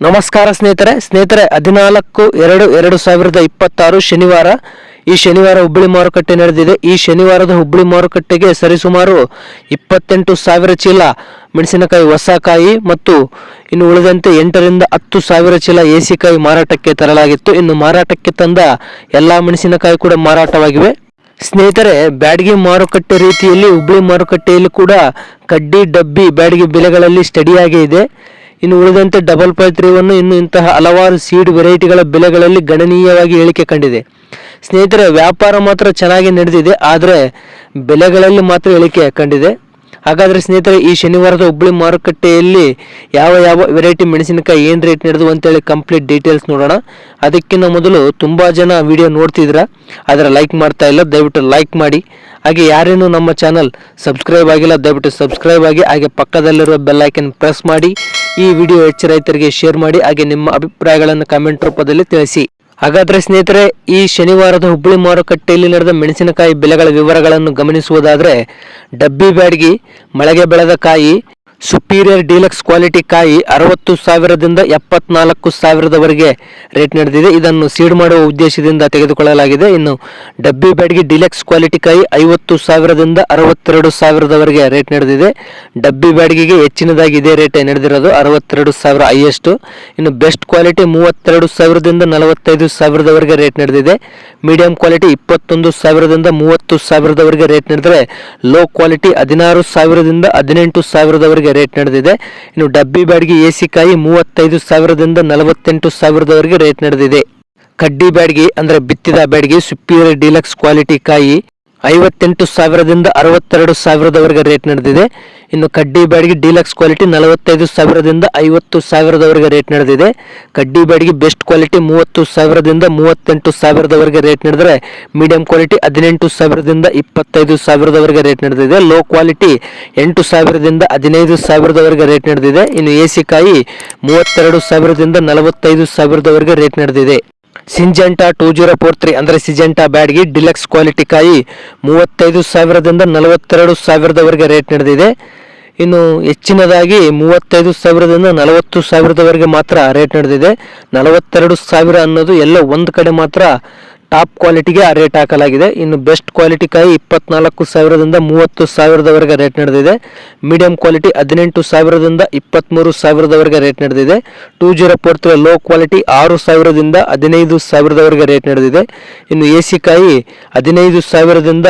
ನಮಸ್ಕಾರ ಸ್ನೇಹಿತರೆ 14/2/2026 ಶನಿವಾರ ಈ ಶನಿವಾರ ಹುಬ್ಬಳ್ಳಿ ಮಾರುಕಟ್ಟೆ ನಡೆದಿದೆ। ಈ ಶನಿವಾರದ ಹುಬ್ಬಳ್ಳಿ ಮಾರುಕಟ್ಟೆಗೆ ಸರಿಸುಮಾರು 28,000 ಚೀಲ ಮೆಣಸಿನಕಾಯಿ ಹೊಸಕಾಯಿ ಮತ್ತು ಇನ್ನು ಉಳಿದಂತೆ 8ರಿಂದ 10,000 ಚೀಲ ಏಸಿಕಾಯಿ ಮಾರಾಟಕ್ಕೆ ತರಲಾಗಿತ್ತು। ಇನ್ನು ಮಾರಾಟಕ್ಕೆ ತಂದ ಎಲ್ಲಾ ಮೆಣಸಿನಕಾಯಿ ಕೂಡ ಮಾರಾಟವಾಗಿವೆ। ಸ್ನೇಹಿತರೆ, ಬ್ಯಾಡಗಿ ಮಾರುಕಟ್ಟೆ ರೀತಿಯಲ್ಲಿ ಹುಬ್ಬಳ್ಳಿ ಮಾರುಕಟ್ಟೆಯಲ್ಲಿ ಕೂಡ ಕಡ್ಡಿ ಡಬ್ಬಿ ಬ್ಯಾಡಗಿ ಬೆಲೆಗಳಲ್ಲಿ ಸ್ಟಡಿಯಾಗಿ ಇದೆ। ಇನ್ನು ಉಳಿದಂತೆ 551 ಇನ್ನು ಇಂತಹ ಹಲವಾರು ಸೀಡ್ ವೆರೈಟಿಗಳ ಬೆಲೆಗಳಲ್ಲಿ ಗಣನೀಯವಾಗಿ ಇಳಿಕೆ ಕಂಡಿದೆ। ಸ್ನೇಹಿತರೆ, ವ್ಯಾಪಾರ ಮಾತ್ರ ಚೆನ್ನಾಗಿ ನಡೆದಿದೆ, ಆದರೆ ಬೆಲೆಗಳಲ್ಲಿ ಮಾತ್ರ ಇಳಿಕೆ ಕಂಡಿದೆ। ಹಾಗಾದರೆ ಸ್ನೇಹಿತರೆ, ಈ ಶನಿವಾರದ ಹುಬ್ಬಳ್ಳಿ ಮಾರುಕಟ್ಟೆಯಲ್ಲಿ ಯಾವ ವೆರೈಟಿ ಮೆಣಸಿನಕಾಯಿ ಏನು ರೇಟ್ ನಡೆದು ಅಂತೇಳಿ ಕಂಪ್ಲೀಟ್ ಡೀಟೇಲ್ಸ್ ನೋಡೋಣ। ಅದಕ್ಕಿಂತ ಮೊದಲು ತುಂಬ ಜನ ವಿಡಿಯೋ ನೋಡ್ತಿದ್ರ, ಆದರೆ ಲೈಕ್ ಮಾಡ್ತಾ ಇಲ್ಲ, ದಯವಿಟ್ಟು ಲೈಕ್ ಮಾಡಿ। ಹಾಗೆ ಯಾರೇನು ನಮ್ಮ ಚಾನಲ್ ಸಬ್ಸ್ಕ್ರೈಬ್ ಆಗಿಲ್ಲ ದಯವಿಟ್ಟು ಸಬ್ಸ್ಕ್ರೈಬ್ ಆಗಿ, ಹಾಗೆ ಪಕ್ಕದಲ್ಲಿರುವ ಬೆಲ್ ಐಕನ್ ಪ್ರೆಸ್ ಮಾಡಿ। ಈ ವಿಡಿಯೋ ಹೆಚ್ಚು ರೈತರಿಗೆ ಶೇರ್ ಮಾಡಿ, ಹಾಗೆ ನಿಮ್ಮ ಅಭಿಪ್ರಾಯಗಳನ್ನು ಕಾಮೆಂಟ್ ರೂಪದಲ್ಲಿ ತಿಳಿಸಿ। ಹಾಗಾದರೆ ಸ್ನೇಹಿತರೆ, ಈ ಶನಿವಾರದ ಹುಬ್ಬಳ್ಳಿ ಮಾರುಕಟ್ಟೆಯಲ್ಲಿ ನಡೆದ ಮೆಣಸಿನಕಾಯಿ ಬೆಲೆಗಳ ವಿವರಗಳನ್ನು ಗಮನಿಸುವುದಾದರೆ, ಡಬ್ಬಿ ಬ್ಯಾಡಗಿ ಮಳೆಗೆ ಬೆಳೆದ ಕಾಯಿ ಸುಪೀರಿಯರ್ ಡೀಲಕ್ಸ್ ಕ್ವಾಲಿಟಿ ಕಾಯಿ 60,000ದಿಂದ 74,000ವರೆಗೆ ರೇಟ್ ನಡೆದಿದೆ। ಇದನ್ನು ಸೀಡ್ ಮಾಡುವ ಉದ್ದೇಶದಿಂದ ತೆಗೆದುಕೊಳ್ಳಲಾಗಿದೆ। ಇನ್ನು ಡಬ್ಬಿ ಬ್ಯಾಡಗಿ ಡೀಲಕ್ಸ್ ಕ್ವಾಲಿಟಿ ಕಾಯಿ 50,000ದಿಂದ 62,000ವರೆಗೆ ರೇಟ್ ನಡೆದಿದೆ। ಡಬ್ಬಿ ಬ್ಯಾಡಗಿಗೆ ಹೆಚ್ಚಿನದಾಗಿ ಇದೇ ರೇಟ್ ನಡೆದಿರೋದು, 62,000 ಹೈಯೆಸ್ಟ್। ಇನ್ನು ಬೆಸ್ಟ್ ಕ್ವಾಲಿಟಿ 32,000ದಿಂದ 45,000ವರೆಗೆ ರೇಟ್ ನಡೆದಿದೆ। ಮೀಡಿಯಂ ಕ್ವಾಲಿಟಿ 21,000ದಿಂದ 30,000ವರೆಗೆ ರೇಟ್ ನಡೆದರೆ, ಲೋ ಕ್ವಾಲಿಟಿ 16,000ದಿಂದ 18,000ವರೆಗೆ ರೇಟ್ ನಡೆದಿದೆ। ಇನ್ನು ಡಬ್ಬಿ ಬ್ಯಾಡಗಿ ಏಸಿಕಾಯಿ 35,000ದಿಂದ 48,000ವರೆಗೆ ರೇಟ್ ನಡೆದಿದೆ। ಕಡ್ಡಿ ಬ್ಯಾಡಗಿ ಅಂದ್ರೆ ಬಿತ್ತಿದ ಬ್ಯಾಡಗಿ ಸುಪೀರಿಯರ್ ಡೀಲಕ್ಸ್ ಕ್ವಾಲಿಟಿ ಕಾಯಿ 58,000ದಿಂದ 62,000ವರೆಗೆ ರೇಟ್ ನಡೆದಿದೆ। ಇನ್ನು ಕಡ್ಡಿ ಬ್ಯಾಡಗಿ ಡೀಲಕ್ಸ್ ಕ್ವಾಲಿಟಿ 45,000ದಿಂದ 50,000ವರೆಗೆ ರೇಟ್ ನಡೆದಿದೆ। ಕಡ್ಡಿ ಬ್ಯಾಡಗಿ ಬೆಸ್ಟ್ ಕ್ವಾಲಿಟಿ 30,000ದಿಂದ 38,000ವರೆಗೆ ರೇಟ್ ನಡೆದರೆ, ಮೀಡಿಯಂ ಕ್ವಾಲಿಟಿ 18,000ದಿಂದ 25,000ವರೆಗೆ ರೇಟ್ ನಡೆದಿದೆ। ಲೋ ಕ್ವಾಲಿಟಿ 8,000ದಿಂದ 15,000ವರೆಗೆ ರೇಟ್ ನಡೆದಿದೆ। ಇನ್ನು ಏಸಿಕಾಯಿ 32,000ದಿಂದ 45,000ವರೆಗೆ ರೇಟ್ ನಡೆದಿದೆ। ಸಿಂಜೆಂಟಾ 2043 ಅಂದ್ರೆ ಸಿಜೆಂಟಾ ಬ್ಯಾಡಗಿ ಡಿಲಕ್ಸ್ ಕ್ವಾಲಿಟಿ ಕಾಯಿ 35,000ದಿಂದ 42,000ವರೆಗೆ ರೇಟ್ ನಡೆದಿದೆ। ಇನ್ನು ಹೆಚ್ಚಿನದಾಗಿ 35,000ದಿಂದ 40,000ವರೆಗೆ ಮಾತ್ರ ರೇಟ್ ನಡೆದಿದೆ। 42,000 ಅನ್ನೋದು ಎಲ್ಲ ಒಂದು ಕಡೆ ಮಾತ್ರ ಟಾಪ್ ಕ್ವಾಲಿಟಿಗೆ ಆ ರೇಟ್ ಹಾಕಲಾಗಿದೆ। ಇನ್ನು ಬೆಸ್ಟ್ ಕ್ವಾಲಿಟಿ ಕಾಯಿ 24,000ದಿಂದ 30,000ವರೆಗೆ ರೇಟ್ ನಡೆದಿದೆ। ಮೀಡಿಯಂ ಕ್ವಾಲಿಟಿ 18,000ದಿಂದ 23,000ವರೆಗೆ ರೇಟ್ ನಡೆದಿದೆ। 2043 ಲೋ ಕ್ವಾಲಿಟಿ 6,000ದಿಂದ 15,000ವರೆಗೆ ರೇಟ್ ನಡೆದಿದೆ। ಇನ್ನು ಏಸಿಕಾಯಿ 15,000ದಿಂದ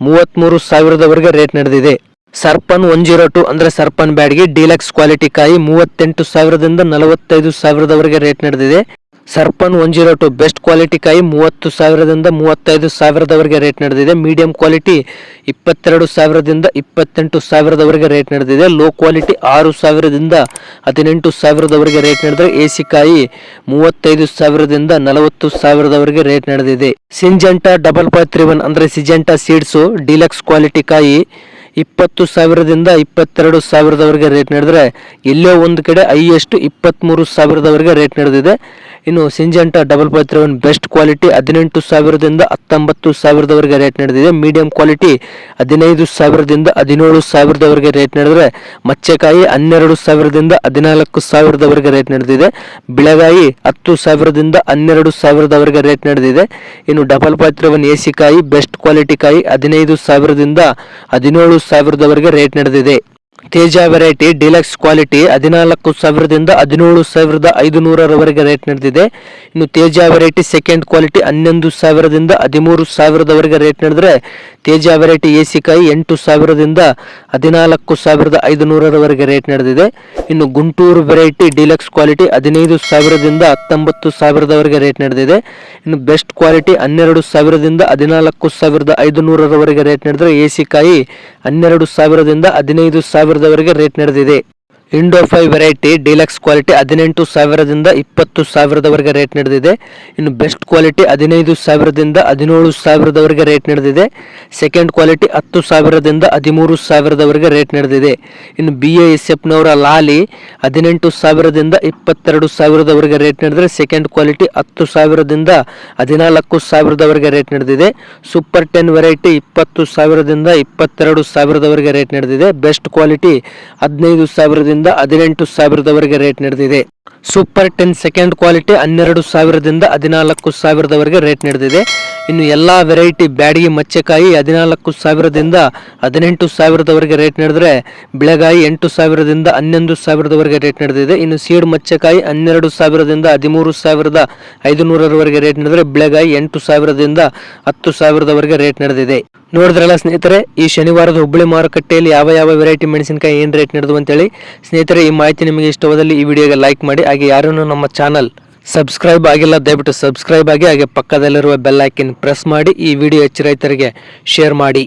33,000ವರೆಗೆ ರೇಟ್ ನಡೆದಿದೆ। ಸರ್ಪನ್ 102 ಅಂದ್ರೆ ಸರ್ಪನ್ ಬ್ಯಾಡಗಿ ಡೀಲಕ್ಸ್ ಕ್ವಾಲಿಟಿ ಕಾಯಿ 38,000ದಿಂದ 45,000ವರೆಗೆ ರೇಟ್ ನಡೆದಿದೆ। ಸರ್ಪನ್ 102 ಬೆಸ್ಟ್ ಕ್ವಾಲಿಟಿ ಕಾಯಿ 30,000ದಿಂದ 35,000ವರೆಗೆ ರೇಟ್ ನಡೆದಿದೆ। ಮೀಡಿಯಂ ಕ್ವಾಲಿಟಿ 22,000ದಿಂದ 28,000ವರೆಗೆ ರೇಟ್ ನಡೆದಿದೆ। ಲೋ ಕ್ವಾಲಿಟಿ 6,000ದಿಂದ 18,000ವರೆಗೆ ರೇಟ್ ನಡೆದರೆ, ಏಸಿಕಾಯಿ 35,000ದಿಂದ 40,000ವರೆಗೆ ರೇಟ್ ನಡೆದಿದೆ। ಸಿಂಜೆಂಟಾ 5531 ಅಂದ್ರೆ ಸಿಜೆಂಟಾ ಸೀಡ್ಸು ಡೀಲಕ್ಸ್ ಕ್ವಾಲಿಟಿ ಕಾಯಿ 20,000ದಿಂದ 22,000ವರೆಗೆ ರೇಟ್ ನಡೆದರೆ, ಎಲ್ಲೋ ಒಂದು ಕಡೆ ಹೈಯೆಸ್ಟ್ 23,000ವರೆಗೆ ರೇಟ್ ನಡೆದಿದೆ। ಇನ್ನು ಸಿಂಜೆಂಟಾ 5531 ಬೆಸ್ಟ್ ಕ್ವಾಲಿಟಿ 18,000ದಿಂದ 19,000ವರೆಗೆ ರೇಟ್ ನಡೆದಿದೆ। ಮೀಡಿಯಂ ಕ್ವಾಲಿಟಿ 15,000ದಿಂದ 17,000ವರೆಗೆ ರೇಟ್ ನಡೆದರೆ, ಮಚ್ಚೆಕಾಯಿ 12,000ದಿಂದ 14,000ವರೆಗೆ ರೇಟ್ ನಡೆದಿದೆ। ಬಿಳೆಗಾಯಿ 10,000ದಿಂದ 12,000ವರೆಗೆ ರೇಟ್ ನಡೆದಿದೆ। ಇನ್ನು 5531 ಏಸಿಕಾಯಿ ಬೆಸ್ಟ್ ಕ್ವಾಲಿಟಿ ಕಾಯಿ 15,000ದಿಂದ 17,000ವರೆಗೆ ರೇಟ್ ನಡೆದಿದೆ। ತೇಜ ವೆರೈಟಿ ಡಿಲಕ್ಸ್ ಕ್ವಾಲಿಟಿ 14,000ದಿಂದ 17,500ವರೆಗೆ ರೇಟ್ ನಡೆದಿದೆ। ಇನ್ನು ತೇಜ ವೆರೈಟಿ ಸೆಕೆಂಡ್ ಕ್ವಾಲಿಟಿ 11,000ದಿಂದ 13,000ವರೆಗೆ ರೇಟ್ ನಡೆದರೆ, ತೇಜ ವೆರೈಟಿ ಏಸಿಕಾಯಿ 8,000ದಿಂದ 14,500ವರೆಗೆ ರೇಟ್ ನಡೆದಿದೆ। ಇನ್ನು ಗುಂಟೂರು ವೆರೈಟಿ ಡಿಲಕ್ಸ್ ಕ್ವಾಲಿಟಿ 15,000ದಿಂದ 19,000ವರೆಗೆ ರೇಟ್ ನಡೆದಿದೆ। ಇನ್ನು ಬೆಸ್ಟ್ ಕ್ವಾಲಿಟಿ 12,000ದಿಂದ 14,500ವರೆಗೆ ರೇಟ್ ನಡೆದರೆ, ಏಸಿಕಾಯಿ 12,000ದಿಂದ 15,000ವರೆಗೆ ರೇಟ್ ನಡೆದಿದೆ। ಇಂಡೋ 5 ವೆರೈಟಿ ಡಿಲಕ್ಸ್ ಕ್ವಾಲಿಟಿ 18,000ದಿಂದ 20,000ವರೆಗೆ ರೇಟ್ ನಡೆದಿದೆ। ಇನ್ನು ಬೆಸ್ಟ್ ಕ್ವಾಲಿಟಿ 15,000ದಿಂದ 17,000ವರೆಗೆ ರೇಟ್ ನಡೆದಿದೆ। ಸೆಕೆಂಡ್ ಕ್ವಾಲಿಟಿ 10,000ದಿಂದ 13,000ವರೆಗೆ ರೇಟ್ ನಡೆದಿದೆ। ಇನ್ನು BASFನವರ ಲಾಲಿ 18,000ದಿಂದ 22,000ವರೆಗೆ ರೇಟ್ ನಡೆದರೆ, ಸೆಕೆಂಡ್ ಕ್ವಾಲಿಟಿ 10,000ದಿಂದ 14,000ವರೆಗೆ ರೇಟ್ ನಡೆದಿದೆ। ಸೂಪರ್ 10 ವೆರೈಟಿ 20,000ದಿಂದ 22,000ವರೆಗೆ ರೇಟ್ ನಡೆದಿದೆ। ಬೆಸ್ಟ್ ಕ್ವಾಲಿಟಿ 15,000ದಿಂದ 18,000ವರೆಗೆ ರೇಟ್ ನಡೆದಿದೆ। ಸೂಪರ್ 10 ಸೆಕೆಂಡ್ ಕ್ವಾಲಿಟಿ 12,000ದಿಂದ 14,000ದವರೆಗೆ ರೇಟ್ ನಡೆದಿದೆ. ಇನ್ನು ಎಲ್ಲ ವೆರೈಟಿ ಬ್ಯಾಡಗಿ ಮಚ್ಚೆಕಾಯಿ 14,000ದಿಂದ 18,000ದವರೆಗೆ ರೇಟ್ ನಡೆದರೆ ಬಿಳೆಗಾಯಿ 8,000ದಿಂದ 11,000ದವರೆಗೆ ರೇಟ್ ನಡೆದಿದೆ. ಇನ್ನು ಸೀಡ್ ಮಚ್ಚೆಕಾಯಿ 12,000ದಿಂದ 13,500ರವರೆಗೆ ರೇಟ್ ನಡೆದರೆ ಬಿಳೆಗಾಯಿ 8,000ದಿಂದ 10,000ದವರೆಗೆ ರೇಟ್ ನಡೆದಿದೆ. ನೋಡಿದ್ರಲ್ಲ ಸ್ನೇಹಿತರೆ, ಈ ಶನಿವಾರದ ಹುಬ್ಬಳ್ಳಿ ಮಾರುಕಟ್ಟೆಯಲ್ಲಿ ಯಾವ ವೆರೈಟಿ ಮೆಣಸಿನಕಾಯಿ ಏನು ರೇಟ್ ನಡೆದು ಅಂತೇಳಿ. ಸ್ನೇಹಿತರೆ, ಈ ಮಾಹಿತಿ ನಿಮಗೆ ಇಷ್ಟವಾದಲ್ಲಿ ಈ ವಿಡಿಯೋಗೆ ಲೈಕ್ ಮಾಡಿ. ಹಾಗೆ ಯಾರೂ ನಮ್ಮ ಚಾನಲ್ ಸಬ್ಸ್ಕ್ರೈಬ್ ಆಗಿಲ್ಲ ದಯವಿಟ್ಟು ಸಬ್ಸ್ಕ್ರೈಬ್ ಆಗಿ, ಹಾಗೆ ಪಕ್ಕದಲ್ಲಿರುವ ಬೆಲ್ ಐಕನ್ ಪ್ರೆಸ್ ಮಾಡಿ. ಈ ವಿಡಿಯೋ ಹೆಚ್ಚು ರೈತರಿಗೆ ಶೇರ್ ಮಾಡಿ.